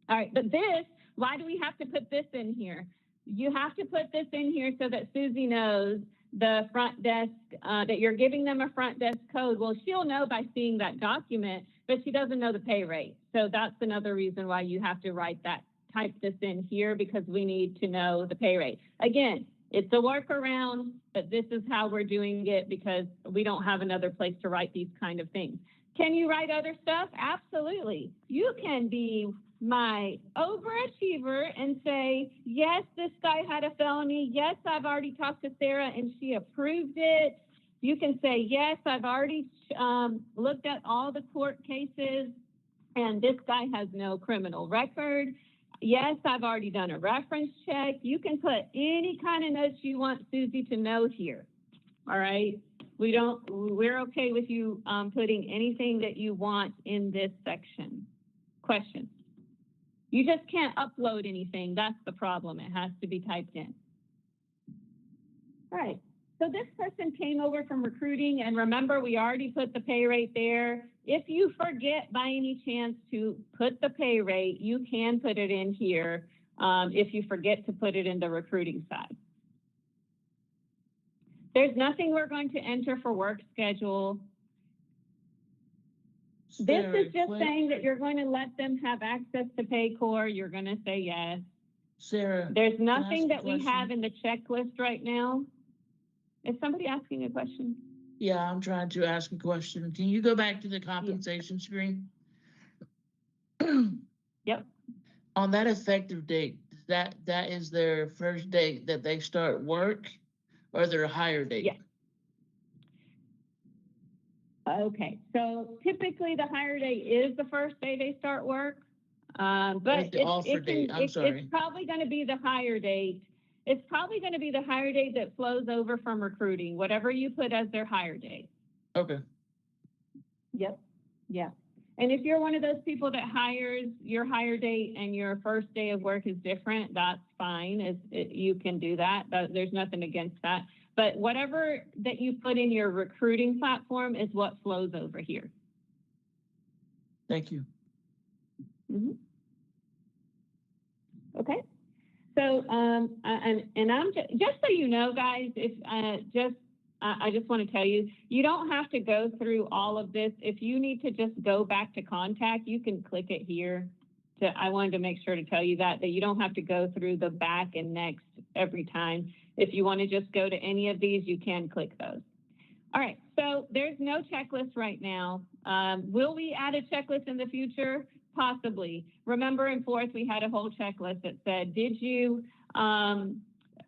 All right, but this, why do we have to put this in here? You have to put this in here so that Susie knows the front desk, that you're giving them a front desk code. Well, she'll know by seeing that document, but she doesn't know the pay rate. So that's another reason why you have to write that, type this in here, because we need to know the pay rate. Again, it's a workaround, but this is how we're doing it because we don't have another place to write these kind of things. Can you write other stuff? Absolutely. You can be my overachiever and say, yes, this guy had a felony. Yes, I've already talked to Sarah and she approved it. You can say, yes, I've already looked at all the court cases and this guy has no criminal record. Yes, I've already done a reference check. You can put any kind of notes you want Susie to know here. All right. We're okay with you putting anything that you want in this section. Questions? You just can't upload anything. That's the problem. It has to be typed in. All right. So this person came over from recruiting, and remember, we already put the pay rate there. If you forget by any chance to put the pay rate, you can put it in here if you forget to put it in the recruiting side. There's nothing we're going to enter for work schedule. This is just saying that you're going to let them have access to Paycor. You're going to say yes. Sarah, there's nothing that we have in the checklist right now. Is somebody asking a question? Yeah, I'm trying to ask a question. Can you go back to the compensation screen? Yep. On that effective date, that is their first date that they start work, or their hire date? Yeah. Okay, so typically the hire date is the first day they start work, but it's probably going to be the hire date. It's probably going to be the hire date that flows over from recruiting, whatever you put as their hire date. Okay. Yep. Yeah. And if you're one of those people that hires, your hire date and your first day of work is different, that's fine. You can do that. There's nothing against that. But whatever that you put in your recruiting platform is what flows over here. Thank you. Mhm. Okay. So, and I'm just so you know, guys, if I just want to tell you, you don't have to go through all of this. If you need to just go back to contact, you can click it here. I wanted to make sure to tell you that you don't have to go through the back and next every time. If you want to just go to any of these, you can click those. All right, so there's no checklist right now. Will we add a checklist in the future? Possibly. Remember in fourth, we had a whole checklist that said, did you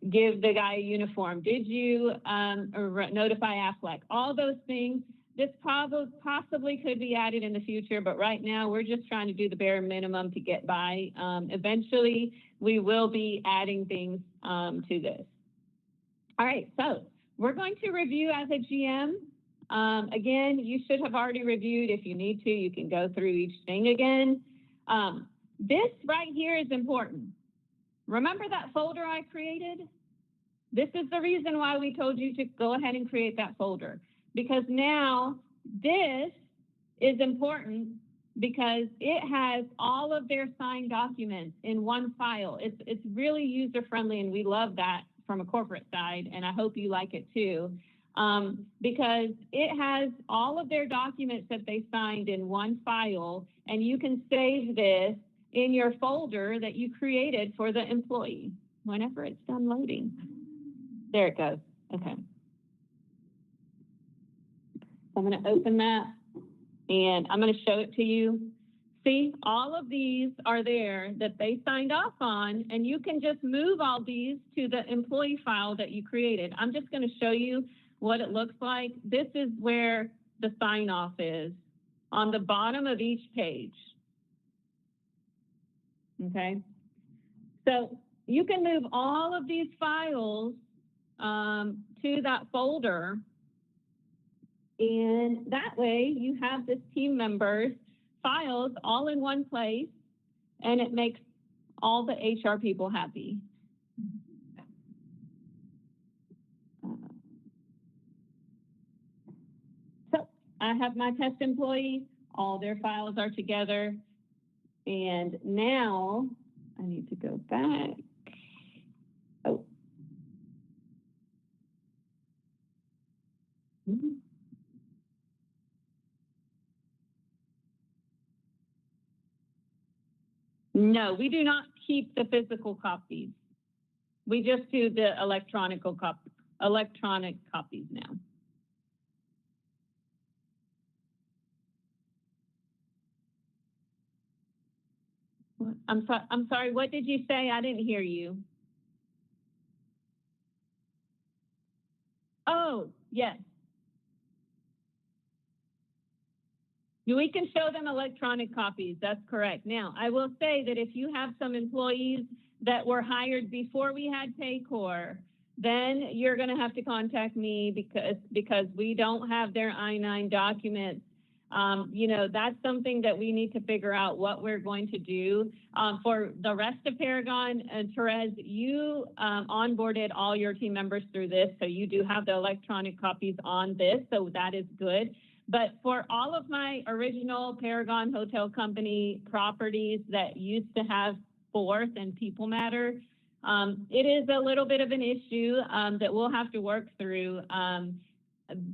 give the guy a uniform? Did you notify AFLEC? All those things. This possibly could be added in the future, but right now we're just trying to do the bare minimum to get by. Eventually, we will be adding things to this. All right, so we're going to review as a GM. Again, you should have already reviewed. If you need to, you can go through each thing again. This right here is important. Remember that folder I created? This is the reason why we told you to go ahead and create that folder. Because now this is important because it has all of their signed documents in one file. It's really user-friendly, and we love that from a corporate side, and I hope you like it too, because it has all of their documents that they signed in one file, and you can save this in your folder that you created for the employee whenever it's done loading. There it goes. Okay. I'm going to open that, and I'm going to show it to you. See, all of these are there that they signed off on, and you can just move all these to the employee file that you created. I'm just going to show you what it looks like. This is where the sign off is on the bottom of each page. Okay. So you can move all of these files to that folder, and that way you have this team member's files all in one place, and it makes all the HR people happy. So I have my test employee, all their files are together, and now I need to go back. Oh. No, we do not keep the physical copies. We just do the electronic copies now. I'm sorry, what did you say? I didn't hear you. Oh, yes. We can show them electronic copies, that's correct. Now, I will say that if you have some employees that were hired before we had Paycor, then you're gonna have to contact me because we don't have their I-9 documents. You know, that's something that we need to figure out what we're going to do. For the rest of Paragon, Therese, you onboarded all your team members through this, so you do have the electronic copies on this, so that is good. But for all of my original Paragon Hotel Company properties that used to have Fourth and People Matter, it is a little bit of an issue that we'll have to work through.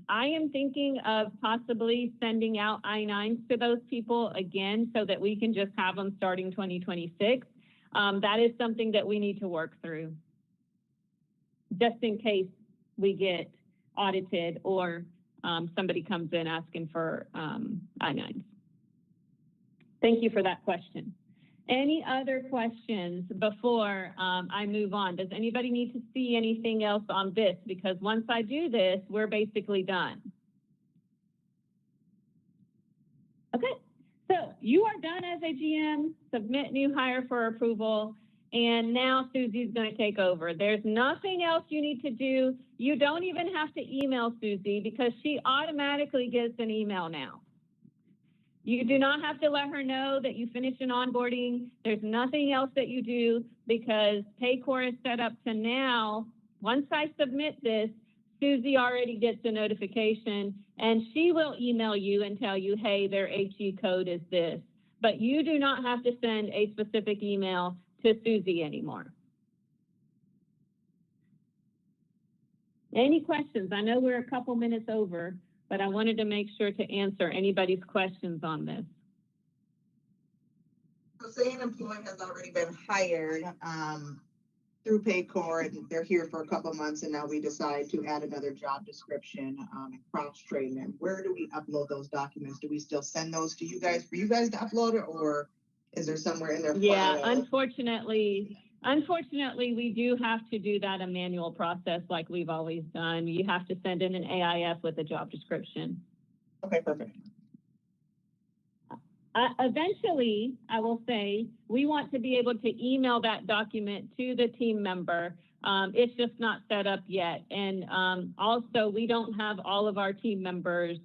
I am thinking of possibly sending out I-9s to those people again so that we can just have them starting 2026. That is something that we need to work through, just in case we get audited or somebody comes in asking for I-9s. Thank you for that question. Any other questions before I move on? Does anybody need to see anything else on this? Because once I do this, we're basically done. Okay, so you are done as a GM, submit new hire for approval, and now Susie's gonna take over. There's nothing else you need to do. You don't even have to email Susie because she automatically gets an email now. You do not have to let her know that you finished an onboarding. There's nothing else that you do because Paycor is set up to now, once I submit this, Susie already gets a notification and she will email you and tell you, hey, their HE code is this. But you do not have to send a specific email to Susie anymore. Any questions? I know we're a couple minutes over, but I wanted to make sure to answer anybody's questions on this. So say an employee has already been hired, through Paycor and they're here for a couple months and now we decide to add another job description, and cross-train them. Where do we upload those documents? Do we still send those to you guys for you guys to upload it, or is there somewhere in there? Yeah, unfortunately, we do have to do that a manual process like we've always done. You have to send in an AIF with a job description. Okay, perfect. Eventually, I will say, we want to be able to email that document to the team member. It's just not set up yet. And also, we don't have all of our team members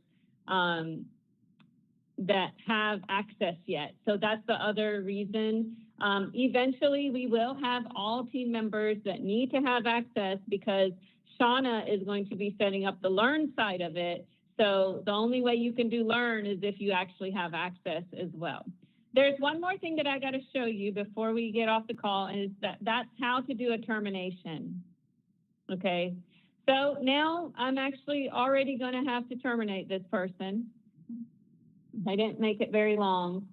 that have access yet. So that's the other reason. Eventually, we will have all team members that need to have access because Shauna is going to be setting up the Learn side of it. So the only way you can do Learn is if you actually have access as well. There's one more thing that I got to show you before we get off the call, and that's how to do a termination. Okay, so now I'm actually already going to have to terminate this person. I didn't make it very long.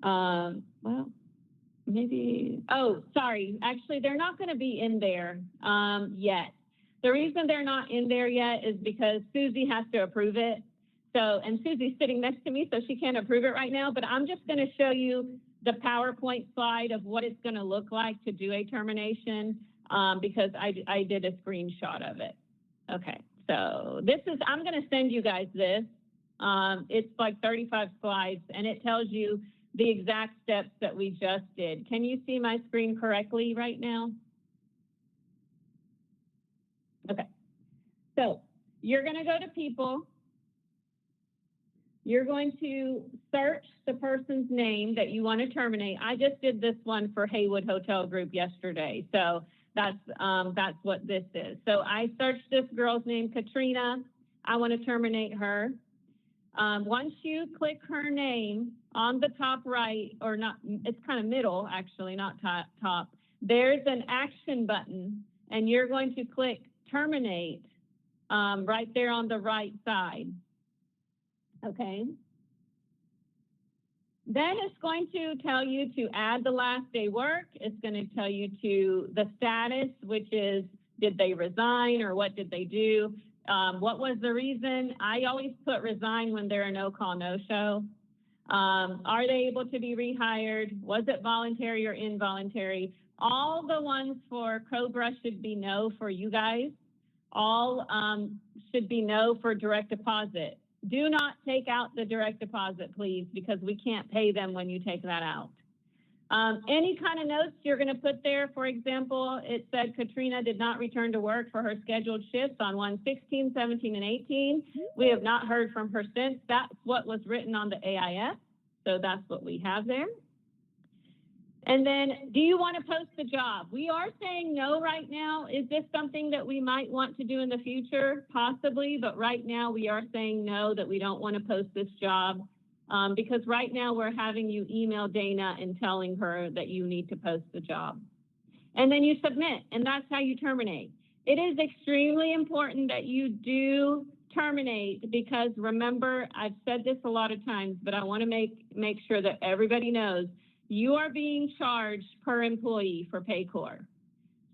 Well, maybe, oh, sorry. Actually, they're not going to be in there yet. The reason they're not in there yet is because Susie has to approve it. So, and Susie's sitting next to me, so she can't approve it right now, but I'm just going to show you the PowerPoint slide of what it's going to look like to do a termination because I did a screenshot of it. Okay, so this is, I'm going to send you guys this. It's like 35 slides, and it tells you the exact steps that we just did. Can you see my screen correctly right now? Okay, so you're going to go to people. You're going to search the person's name that you want to terminate. I just did this one for Haywood Hotel Group yesterday, so that's what this is. So I searched this girl's name, Katrina. I want to terminate her. Once you click her name on the top right, or not, it's kind of middle actually, not top, there's an action button, and you're going to click terminate right there on the right side. Okay. Then it's going to tell you to add the last day work. It's going to tell you to the status, which is, did they resign or what did they do? What was the reason? I always put resign when they're a no-call, no-show. Are they able to be rehired? Was it voluntary or involuntary? All the ones for Cobra should be no for you guys. All should be no for direct deposit. Do not take out the direct deposit, please, because we can't pay them when you take that out. Any kind of notes you're going to put there, for example, it said Katrina did not return to work for her scheduled shifts on 1/16, 17, and 18. We have not heard from her since. That's what was written on the AIF, so that's what we have there. And then, do you want to post the job? We are saying no right now. Is this something that we might want to do in the future? Possibly, but right now we are saying no, that we don't want to post this job because right now we're having you email Dana and telling her that you need to post the job. And then you submit, and that's how you terminate. It is extremely important that you do terminate because remember, I've said this a lot of times, but I want to make sure that everybody knows you are being charged per employee for Paycor.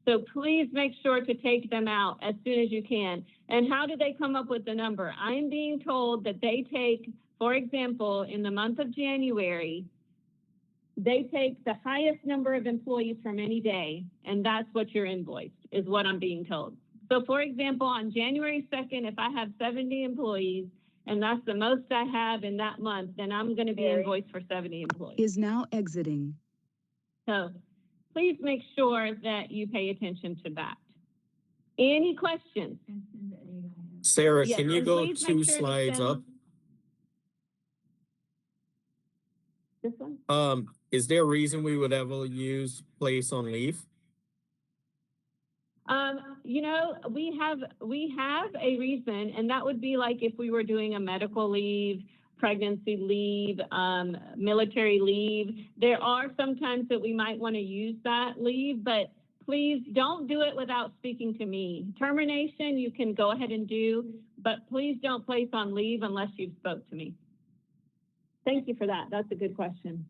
So please make sure to take them out as soon as you can. And how do they come up with the number? I'm being told that they take, for example, in the month of January, they take the highest number of employees from any day, and that's what you're invoiced, is what I'm being told. So for example, on January 2nd, if I have 70 employees, and that's the most I have in that month, then I'm going to be invoiced for 70 employees. Is now exiting. So please make sure that you pay attention to that. Any questions? Sarah, Yes, can you and go please make 2 sure to slides send- up? This one? Is there a reason we would ever use place on leave? You know, we have a reason, and that would be like if we were doing a medical leave, pregnancy leave, military leave. There are some times that we might want to use that leave, but please don't do it without speaking to me. Termination, you can go ahead and do, but please don't place on leave unless you've spoke to me. Thank you for that. That's a good question.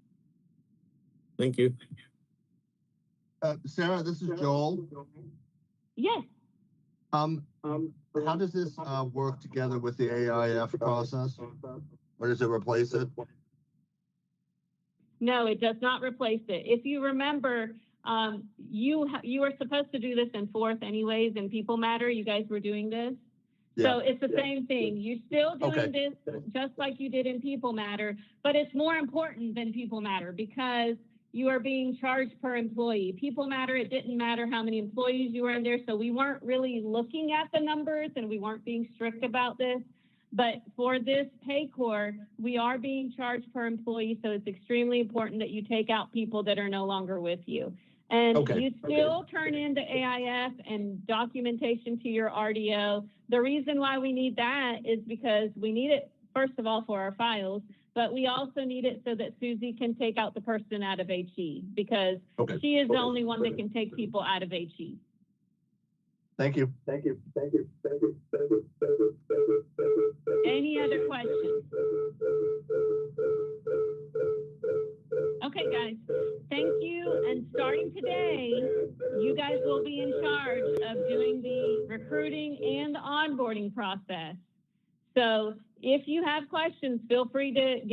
Thank you. Sarah, this is Joel. Yes. How does this work together with the AIF process? Or does it replace it? No, it does not replace it. If you remember, you were supposed to do this in fourth anyways, in People Matter. You guys were doing this. So it's the same thing. You're still doing this just like you did in People Matter, but it's more important than People Matter because you are being charged per employee. People Matter, it didn't matter how many employees you were in there, so we weren't really looking at the numbers and we weren't being strict about this. But for this Paycor, we are being charged per employee, so it's extremely important that you take out people that are no longer with you. And you still turn in the AIF and documentation to your RDO. The reason why we need that is because we need it, first of all, for our files, but we also need it so that Susie can take out the person out of HE because she is the only one that can take people out of HE. Thank you. Any other questions? Okay, guys, thank you. And starting today, you guys will be in charge of doing the recruiting and the onboarding process. So if you have questions, feel free to